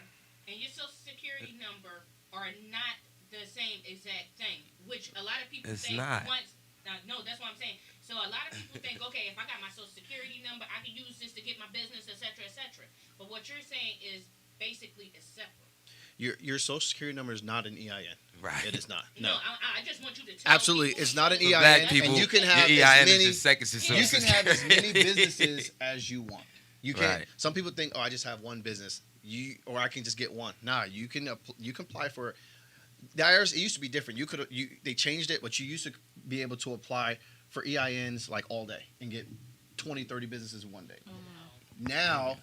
and your social security number are not the same exact thing, which a lot of people It's think not. once. No, that's what I'm saying. So a lot of people think, okay, if I got my social security number, I can use this to get my business, etc., etc. But what you're saying is basically it's separate. Your social security number is not an EIN. Right. It is not. No, No. I just want you to tell Absolutely. people It's not an For EIN. black people, and you can have your as EIN many, is just seconds to you social can have as many security. businesses as you want. You can't. Right. Some people think, oh, I just have one business. Or I can just get one. Nah, you can apply for. The IRS, it used to be different. They changed it, but you used to be able to apply for EINs like all day and get 20, 30 businesses in one day. Now,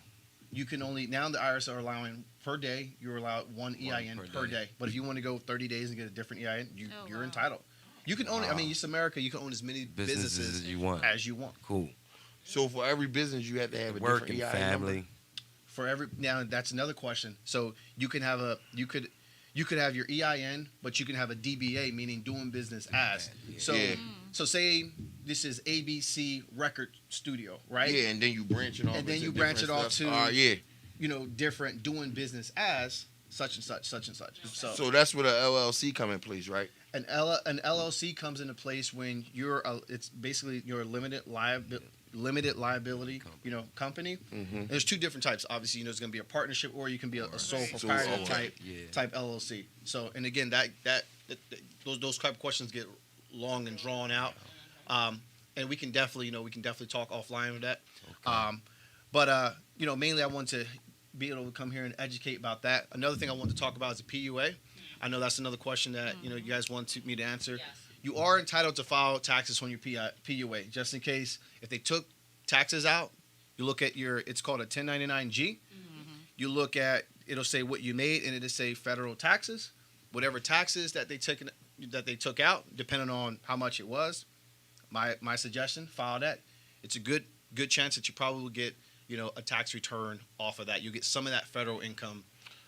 you can now the IRS are allowing per day, you're allowed one EIN per day. But if you want to go 30 days and get a different EIN, you're entitled. You can own it. I mean, it's America. You can own as many businesses as you want. Cool. So for every business, you have to have a Work different and EIN family. number? Now that's another question. So you can have you could have your EIN, but you can have a DBA, meaning doing business as. So Yeah. so say this is ABC Record Studio, right? Yeah, and then you branch it off. And then into you branch it different off stuff. to- yeah. Different doing business as such and such, such and such. So that's where the LLC come in place, right? An LLC comes into place when it's basically you're a limited liability, company. Mm-hmm. There's two different types. Obviously, there's going to be a partnership, or you can be a sole Right. proprietor Sole- type LLC. So, and again, those type of questions get long and drawn out, and we can definitely talk offline with that. Okay. But mainly I want to be able to come here and educate about that. Another thing I want to talk about is the PUA. I know that's another question that you guys want me to answer. Yes. You are entitled to file taxes on your PUA, just in case if they took taxes out. You look at it's called a 1099-G. You look at, it'll say what you made, and it'll say federal taxes, whatever taxes that they took out, depending on how much it was. My suggestion, file that. It's a good chance that you probably will get a tax return off of that. You get some of that federal income.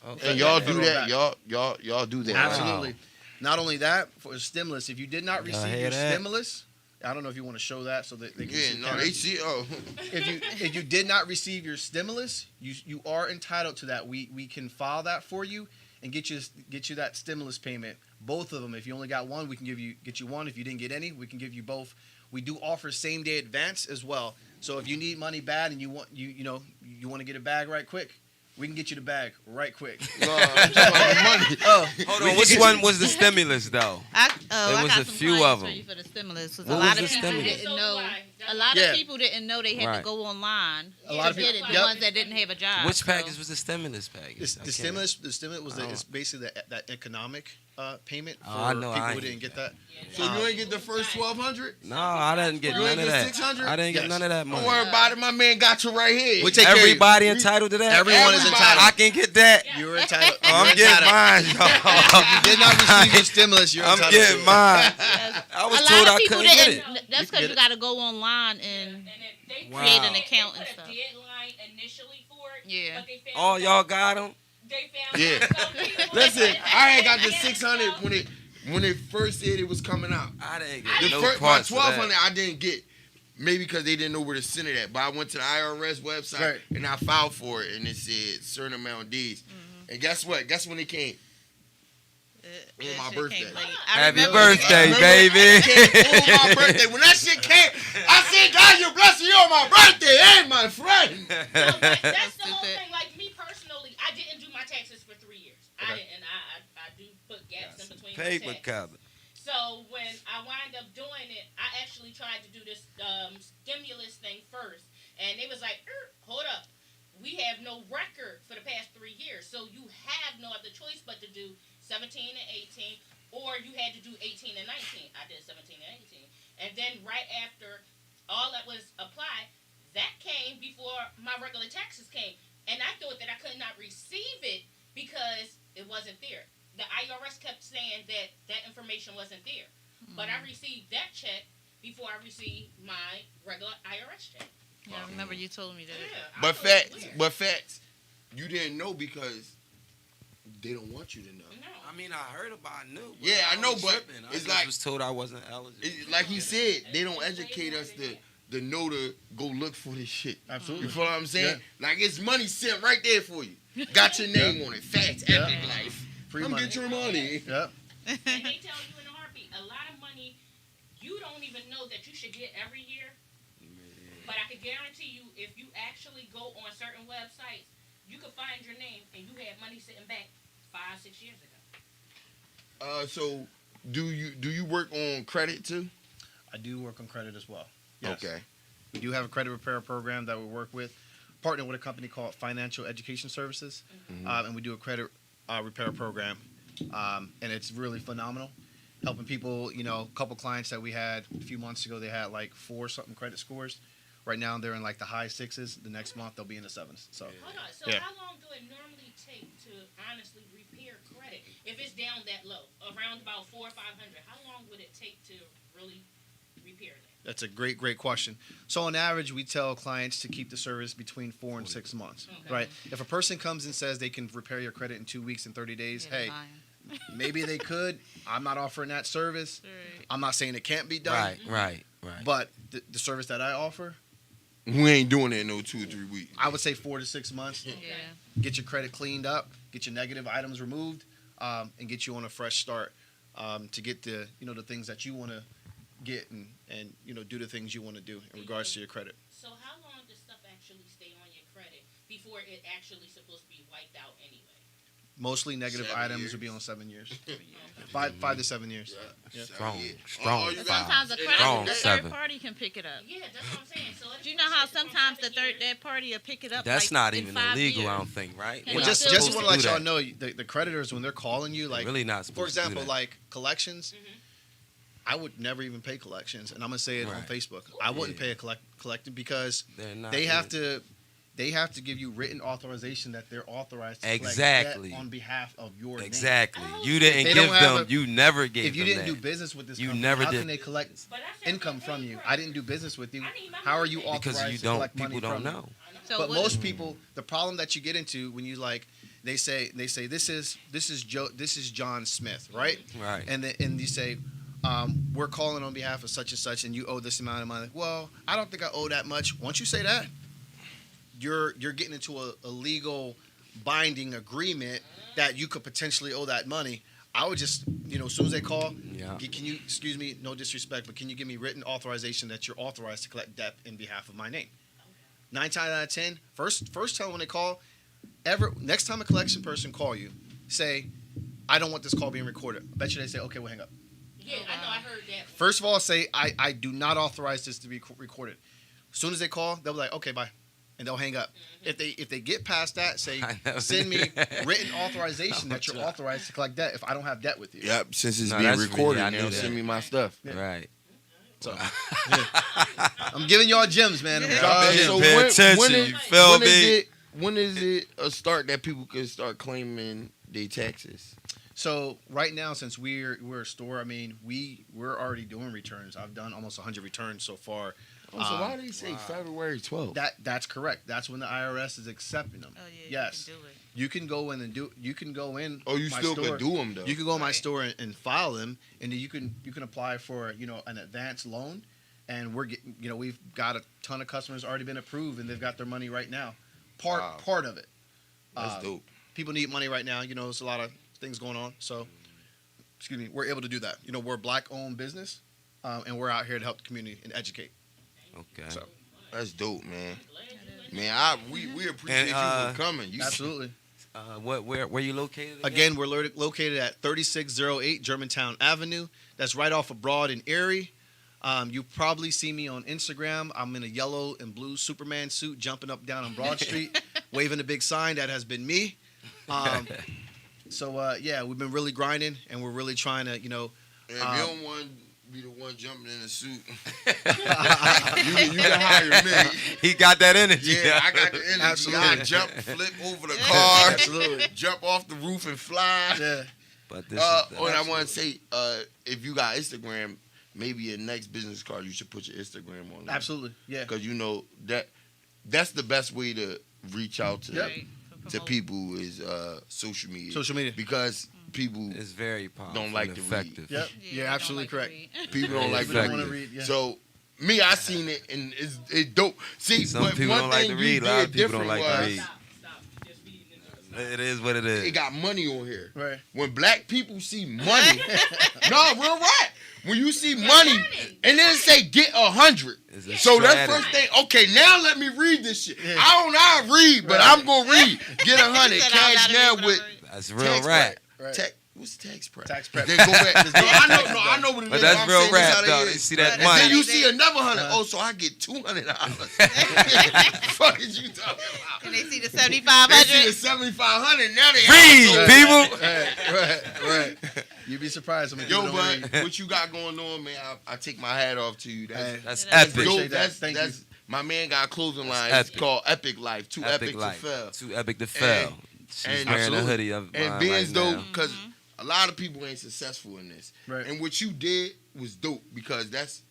Okay. And y'all do Federal that. back. Y'all do that. Absolutely. Wow. Not only that, for a stimulus, if you did not Y'all receive hear your that? stimulus, I don't know if you want to show that so that they can Yeah, see. no, Karen. they see. Oh, If you did not receive your stimulus, you are entitled to that. We can file that for you and get you that stimulus payment. Both of them. If you only got one, we can get you one. If you didn't get any, we can give you both. We do offer same day advance as well. So if you need money bad and you want to get a bag right quick, we can get you the bag right quick. no, I'm talking about the money. Hold on, which one was the stimulus though? I was got a some few clients of for 'em. you for the stimulus. 'Cause What a was lot the of people stimulus? didn't know. That's A lot Yeah. of people didn't know they had Right. to go online. A lot of to get people- it. The Yep. ones that didn't have a job. Which so- package was the stimulus package? The Okay. stimulus was Oh. it's basically that economic payment for Oh, I know, people I who ain't didn't get that. So you ain't get the first 1,200? No, I didn't get You none ain't of get that. 600? I didn't get Yes. none of that Don't money. worry about it. My man got you right here. We take care of you. Everybody entitled to that? Everyone is Everybody. entitled. I can get that. You're entitled. Oh, I'm You're getting entitled. mine, y'all. If you did not receive your stimulus, you're I'm entitled to getting it. mine. Yes. I was a told lot of I people couldn't get didn't. it. That's because you got to go online and they Wow. create an account they and put stuff. a deadline initially for it. Yeah. But they found All out- y'all got them? They found Yeah. out some people- Listen, I had got the Yeah, 600 so- when it first said it was coming out. I didn't I get The no first, my parts of 1200 that. I didn't get. Maybe because they didn't know where to send it at. But I went to the IRS website Right. and I filed for it, and it said certain amount of days. And guess what? Guess when it came? Yeah, On my shit birthday. came late. Happy remember- birthday, Remember, baby. it came on my birthday. When that shit came, I said, God, you bless you on my birthday, and my friend. No, but that's the whole Stupid. thing. Like me personally, I didn't do my taxes for 3 years. I Okay. didn't. I do put gaps in between. my Paper taxes. cover. So when I wind up doing it, I actually tried to do this stimulus thing first, and they was like, "Hold up, we have no record for the past 3 years, so you have no other choice but to do 17 and 18, or you had to do 18 and 19." I did 17 and 18, and then right after all that was applied, that came before my regular taxes came, and I thought that I could not receive it because it wasn't there. The IRS kept saying that that information wasn't there. But I received that check before I received my regular IRS check. Yeah, I remember you told me that. Yeah, I But thought it was facts, weird. you didn't know because they don't want you to know. No. I mean, I heard about it, knew. Yeah, I know, was but tripping. I it's just like- was told I wasn't eligible. Like he said, they don't educate us to know to go look for this shit. Absolutely. You feel what I'm saying? Like it's money sitting right there for you. Got your name on it. Facts, Yeah. epic life. Free Come money. get your money. Yep. And they tell you in a heartbeat, a lot of money you don't even know that you should get every year. But I can guarantee you, if you actually go on certain websites, you can find your name and you had money sitting back 5-6 years ago. So do you work on credit too? I do work on credit as well. Yes. Okay. We do have a credit repair program that we work with, partner with a company called Financial Education Services, and we do a credit repair program, and it's really phenomenal. Helping people, a couple clients that we had a few months ago, they had like 4-something credit scores. Right now they're in like the high 6s. The next month they'll be in the 7s. So Hold on. So Yeah. how long do it normally take to honestly repair credit? If it's down that low, around about 400 or 500, how long would it take to really repair that? that's a great question. So on average, we tell clients to keep the service between 4 and 6 months. Okay. Right? If a person comes and says they can repair your credit in 2 weeks and 30 days, Yeah, hey, lying. maybe they could. I'm not offering that service. Right. I'm not saying it can't be done. Right. But the service that I offer, We ain't doing it in no 2 or 3 weeks. I would say 4 to 6 months. Yeah. Get your credit cleaned up, get your negative items removed, and get you on a fresh start to get the the things that you want to get and do the things you want to do in regards to your credit. So how long does stuff actually stay on your credit before it actually supposed to be wiped out anyway? Mostly negative 7 items years. would be on 7 years. 5 to 7 years. Yeah. Strong, Yeah. strong. All you But got- sometimes the and credit, Strong the seven. third party can pick it up. Yeah, that's what I'm saying. So Do you know how sometimes that party will pick it up? That's like, not in even 5 illegal, years? I don't think, right? Well, We're Well, not just supposed want supposed to let do y'all that. know the creditors when they're calling you, like Really not for supposed to do example, that. like collections. I would never even pay collections, and I'm gonna say it on Right. Facebook. I wouldn't Yeah. pay a collecting because They're not they have good. to give you written authorization that they're authorized to Exactly. collect debt on behalf of your name. Exactly. Oh. You didn't They give don't have them. a- You never gave If you them didn't do that. business with this You company, never how did. can they collect But I said income pay from you? credit. I didn't do business with you. I need my How are money you back. because authorized you to don't. collect money People don't from you? know. So But what- most people, the problem that you get into when you they say this is John Smith, right? Right. And you say, we're calling on behalf of such and such, and you owe this amount of money. Well, I don't think I owe that much. Once you say that, you're getting into a legal binding agreement that you could potentially owe that money. I would just, as soon as they call, Yeah. can you, excuse me, no disrespect, but can you give me written authorization that you're authorized to collect debt in behalf of my name? 9 times out of 10, first tell them when they call, next time a collection person call you, say, I don't want this call being recorded. I bet you they say, okay, we'll hang up. Yeah, I know. I heard that. First of all, say, I do not authorize this to be recorded. As soon as they call, they'll be like, okay, bye. And they'll hang up. If they get past that, say, I know. send me written authorization that you're authorized to collect debt if I don't have debt with you. Yep, since it's No, being that's recorded, really- I they'll knew that. send me my stuff. Right. So, I'm giving y'all gems, man. I'm Yeah. dropping gems. So Pay when- attention. when is- You feel when is me? it- When is it a start that people can start claiming their taxes? So right now, since we're a store, I mean, we're already doing returns. I've done almost 100 returns so far. Oh, so why do they say February 12th? That's correct. That's when the IRS is accepting them. Oh yeah. Yes. You can do it. You can go in and do. You can go in. Oh, you my still store. can do them though. You can go in my Right. store and file them, and then you can apply for an advance loan, and we've got a ton of customers already been approved, and they've got their money right now. Wow. Part of it. That's dope. People need money right now. There's a lot of things going on. So, excuse me, we're able to do that. We're a black-owned business, and we're out here to help the community and educate. Okay. So, That's dope, man. Man, we appreciate you for coming. absolutely. Where you located Again, we're located at 3608 Germantown Avenue. That's right off of Broad and Erie. You probably see me on Instagram. I'm in a yellow and blue Superman suit jumping up down on Broad Street, waving a big sign. That has been me. So, we've been really grinding, and we're really trying to, And if you don't want to be the one jumping in a suit, you can hire me. He got that energy. Yeah, I got the energy. Absolutely. I jump, flip over the car, Absolutely. jump off the roof and fly. Yeah. But this What I want to say, if you got Instagram, maybe your next business card, you should put your Instagram on there. Absolutely. Yeah. Because that's the best way to reach out to Yep. Right. For to promote. people is social media. Social media. Because people it's very powerful. don't like and to read. effective. Yep. Yeah, You're they absolutely don't like correct. to read. people don't Yeah, like We to don't read. want to read. Yeah. So me, I seen it and it's dope. See, Some but people one don't like thing to you read. A lot did of people don't different like to was read. Stop. Just reading into It is what it is. it got money on here. Right. When black people see money, no, real right. When you see money and then say get 100. It's a So that's strategy. first thing. Okay, now let me read this shit. Yeah. I don't know how to read, but Right. I'm gonna read. Get 100 He said, cash "I now gotta read with what I read." That's real tax rap. Right. Tax. What's tax prep? Tax prep. Then go back. Just No, get I tax know. No, done. I know what it But is. that's I'm real saying this rap, how they though. is. You see that And money. then you see another 100. Uh-huh. Oh, so I get $200. Fuck is you talking about? And they see the They see 7,500. the 7,500. Now they Read, also- people. Right. You'd be surprised when Yo, people don't but read. what you got going on, man? I take my hat off to you. Hey, That's Yeah, that's epic. Appreciate Dope. that. Thank That's my man got a clothing line. epic. It's called Epic Life. Too epic, life. to fail. Too epic to fail. She's and- wearing a Absolutely. hoodie of And mine Ben's right now. dope because a lot of people ain't successful in this. Right. And what you did was dope because that's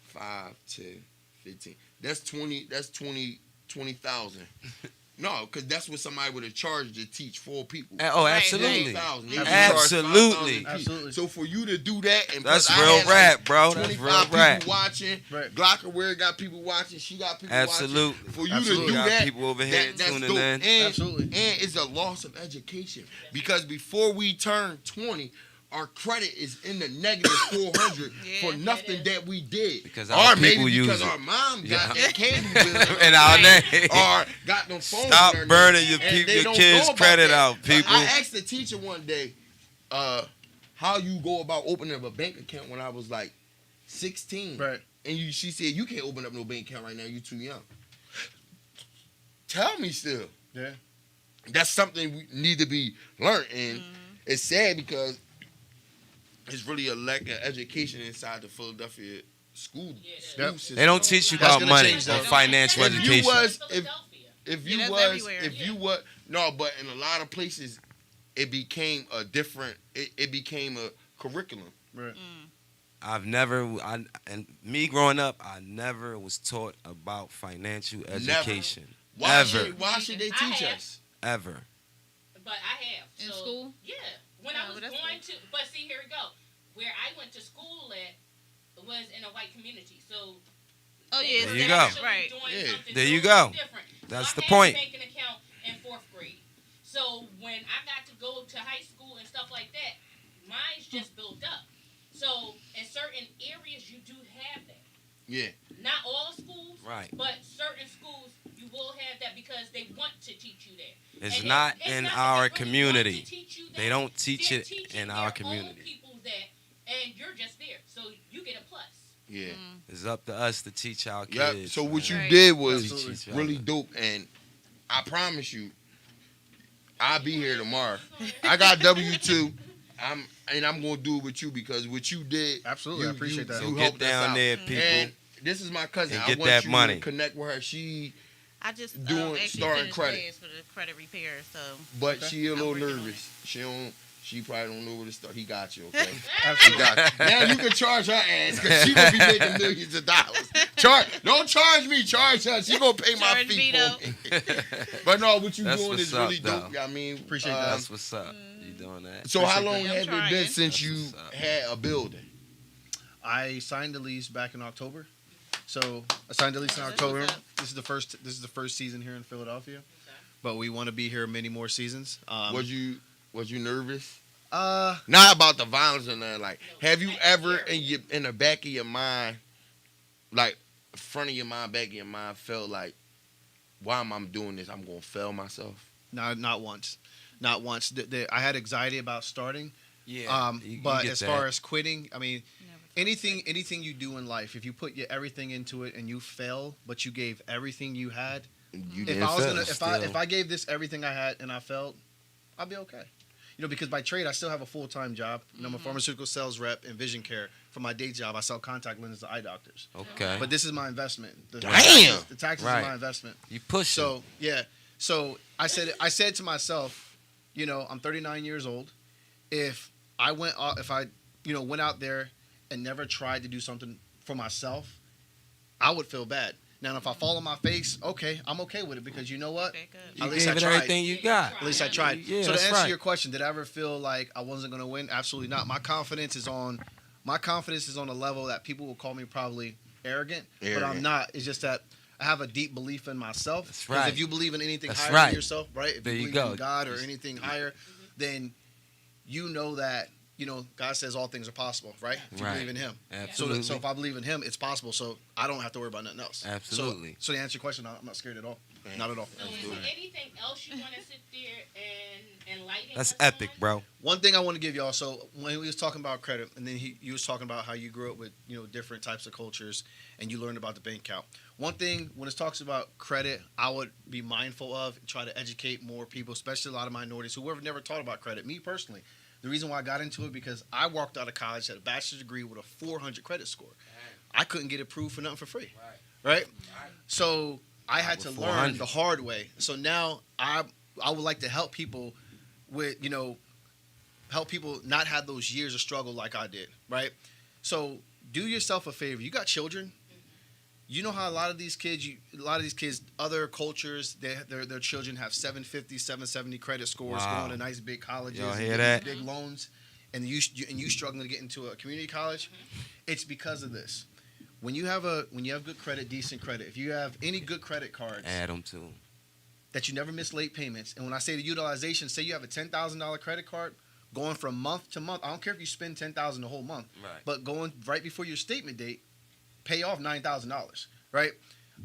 5, 10, 15. That's 20. That's 20,000. No, because that's what somebody would have charged to teach 4 people. Oh, Right. absolutely. 20,000. They Absolutely. charge 5,000 Absolutely. So for you to do that, and That's plus I real had rap, bro. That's 25 real people rap. watching. Right. Glockerware got people watching. She got people Absolutely. watching. For you Absolutely. to do Got that, people over here that's tuning dope. in. And, Absolutely. and it's a loss of education because before we turn 20, our credit is in the negative 400 Yeah, for it nothing is. that we did. Because our or maybe people use because it. our mom got Yeah. that cable bill In our name. or got them phones. Stop in their burning name, your and people, they your don't kids' know about credit that. out, people. I asked the teacher one day how you go about opening up a bank account when I was like 16. Right. And she said, you can't open up no bank account right now. You're too young. Tell me still. Yeah. That's something we need to be learned. And it's sad because it's really a lack of education inside the Philadelphia school Yep. system. They don't teach you That's about gonna money change, or though. financial If you education. was- Philadelphia. If Yeah, you that's was, everywhere. if you was, no, but in a lot of places, it became a different, it became a curriculum. Right. And me growing up, I never was taught about financial education. Why Ever. should they I teach have. us? Ever. But I have. In So, school? Yeah. When Oh, I was that's going to, but see, here we go. Where I went to school at was in a white community. So Oh yeah, There you it's go. different. Right. doing Yeah. something There you totally go. different. That's So the I had point. a banking account in 4th grade. So when I got to go to high school and stuff like that, mine's just built up. So in certain areas, you do have that. Yeah. Not all schools, Right. but certain schools you will have that because they want to teach you that. It's And not it's in not that our they really want to community. teach you that. They don't teach They're it teaching in their our own community. people that, and you're just there, so you get a plus. Yeah. It's up to us to teach our Yep. kids. So what you man. Right. did was Absolutely. Teach each other. really dope, and I promise you, I'll be here tomorrow. I got W-2. I'm gonna do it with you because what you did. Absolutely. I appreciate that. So you get helped us down out. there, people. And this is my cousin. And I get want that you money. to connect with her. She, I just Doing- actually starting finished credit. class for the credit repair, so but Okay. she a little I'm working on nervous. She probably don't know where to start. He got you, okay? He Absolutely. got you. Now you can charge her ass because she gonna be making millions of dollars. Don't charge me, charge her. She gonna pay my Charge fee me, for me. But no, what you That's doing what's is up, really dope. though. I mean, Appreciate that. That's what's up. You doing that? So how Appreciate long that. has I'm it been trying. since That's you what's up. had a building? I signed the lease back in October. So I signed the lease in That's October. what's up. This is the first season here in Philadelphia. But we want to be here many more seasons. Was you nervous? Uh Not about the violence or nothing. Like, have you ever in the back of your mind, like front of your mind, back of your mind, felt like, why am I doing this? I'm gonna fail myself. not once. Not once. I had anxiety about starting. Yeah. But as far as quitting, I mean, anything you do in life, if you put everything into it and you fail, but you gave everything you had, You if didn't I was fail. gonna if I gave this everything I had and I failed, I'd be okay. You know, because by trade I still have a full-time job. You know, I'm a pharmaceutical sales rep in vision care. For my day job, I sell contact lenses to eye doctors. Okay. But this is my investment. The Damn! The taxes Right. is my investment. You push So yeah. So I said to myself, you know, I'm 39 years old. If I went out there and never tried to do something for myself, I would feel bad. Now, if I fall on my face, okay, I'm okay with it because you know what? Okay, good. You At least gave I it tried. everything you got. At least I tried. Yeah, so to that's answer right. your question, did I ever feel like I wasn't going to win? Absolutely not. My confidence is on a level that people will call me probably arrogant, but I'm Arrogant. not. It's just that I have a deep belief in myself. That's 'Cause right. if you believe in anything That's higher right. than yourself, right? If There you believe go. in God or anything higher, then you know that, you know, God says all things are possible, right? If you Right. believe in Him. Absolutely. So if I believe in Him, it's possible. So I don't have to worry about nothing else. Absolutely. So to answer your question, I'm not scared at all. Not at all. So is there anything else you want to sit there and enlighten That's us epic, on? bro. One thing I want to give y'all. So when we was talking about credit, and then you was talking about how you grew up with, you know, different types of cultures, and you learned about the bank account. One thing when it talks about credit, I would be mindful of, try to educate more people, especially a lot of minorities who have never taught about credit. Me personally, the reason why I got into it because I walked out of college at a bachelor's degree with a 400 credit score. I couldn't get approved for nothing for free, right? So I had to With learn 400. the hard way. So now I would like to help people with, you know, help people not have those years of struggle like I did, right? So do yourself a favor. You got children. You know how a lot of these kids, other cultures, their children have 750, 770 credit scores, Wow. going to nice big colleges, Y'all and hear getting that? big loans, and you struggling to get into a community college. It's because of this. When you have good credit, decent credit, if you have any good credit cards Add them to 'em. that you never miss late payments, and when I say the utilization, say you have a $10,000 credit card going from month to month. I don't care if you spend $10,000 the whole month, Right. but going right before your statement date, pay off $9,000, right?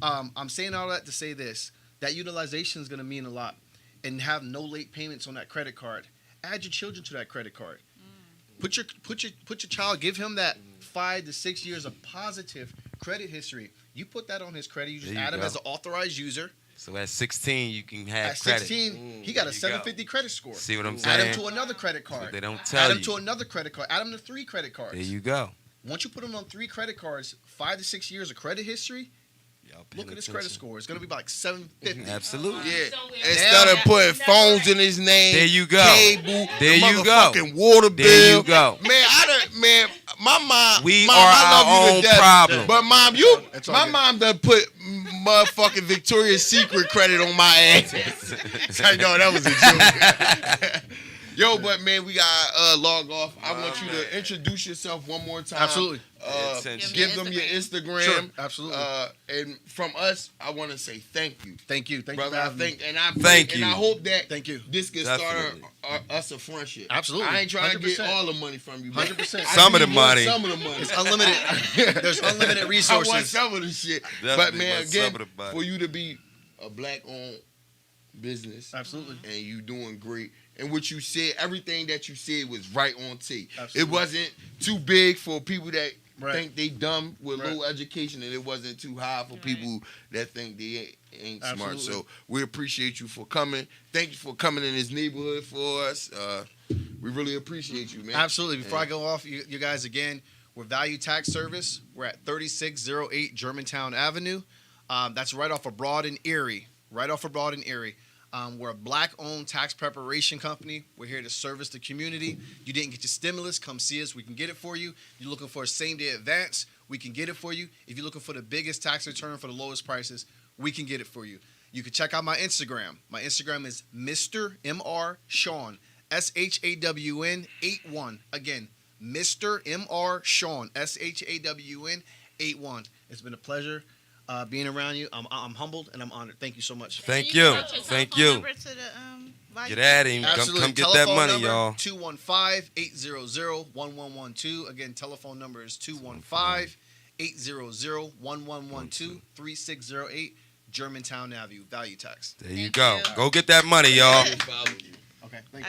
I'm saying all that to say this: that utilization is going to mean a lot, and have no late payments on that credit card. Add your children to that credit card. Put your child, give him that 5 to 6 years of positive credit history. You put that on his credit. You just There you add him go. as an authorized user. So at 16, you can have At credit. 16, he got a There you 750 credit score. See what I'm Add saying? him to another credit So card. they don't Add tell him you. to another credit card. Add him to 3 credit cards. There you go. Once you put him on 3 credit cards, 5 to 6 years of credit history, Y'all paying look at his credit attention. score. It's going to be like 750. Absolutely. Yeah. So we're- Instead of putting phones in his name, There you go. cable, There the you go. motherfucking water bill. There you go. Man, my mom. We mom, are I love our you to own death, problem. But mom, That's all my good. mom done put motherfucking Victoria's Secret credit on my ass. I know that was a joke. Yo, but man, we got log off. I want you to introduce yourself one more time. Absolutely. Pay attention. Give them your Instagram. Sure, absolutely. And from us, I want to say thank you. Thank you. Thank Brother, you for I having me. think, and I Thank and you. I hope that Thank you. this can Definitely. start us a friendship. Absolutely. I ain't trying to get 100%. all the money from you. but 100%. I Some of need the more money. Some of the money. It's unlimited. There's unlimited I want resources. some of the shit. But Definitely man, want again, some of the money. for you to be a black-owned business, Absolutely. and you doing great. And what you said, everything that you said was right on tape. Absolutely. It wasn't too big for people that Right. think they dumb with Right. low education, and it wasn't too high for people that think they ain't smart. Absolutely. So we appreciate you for coming. Thank you for coming in this neighborhood for us. We really appreciate you, man. Absolutely. Before I go off, you guys, again, we're Value Tax Service. We're at 3608 Germantown Avenue. That's right off of Broad and Erie. Right off of Broad and Erie. We're a black-owned tax preparation company. We're here to service the community. You didn't get your stimulus, come see us. We can get it for you. You're looking for a same-day advance, we can get it for you. If you're looking for the biggest tax return for the lowest prices, we can get it for you. You can check out my Instagram. My Instagram is Mr. M.R. Sean, SHAWN 81. Again, Mr. M.R. Sean, SHAWN 81. It's been a pleasure being around you. I'm humbled and I'm honored. Thank you so much. Thank you. Thank you. Get at him. Come get that money, y'all. 215-800-1112. Again, telephone number is 215-800-1112, 3608 Germantown Avenue, Value Tax. There you go. Go get that money, y'all. Okay, thank you.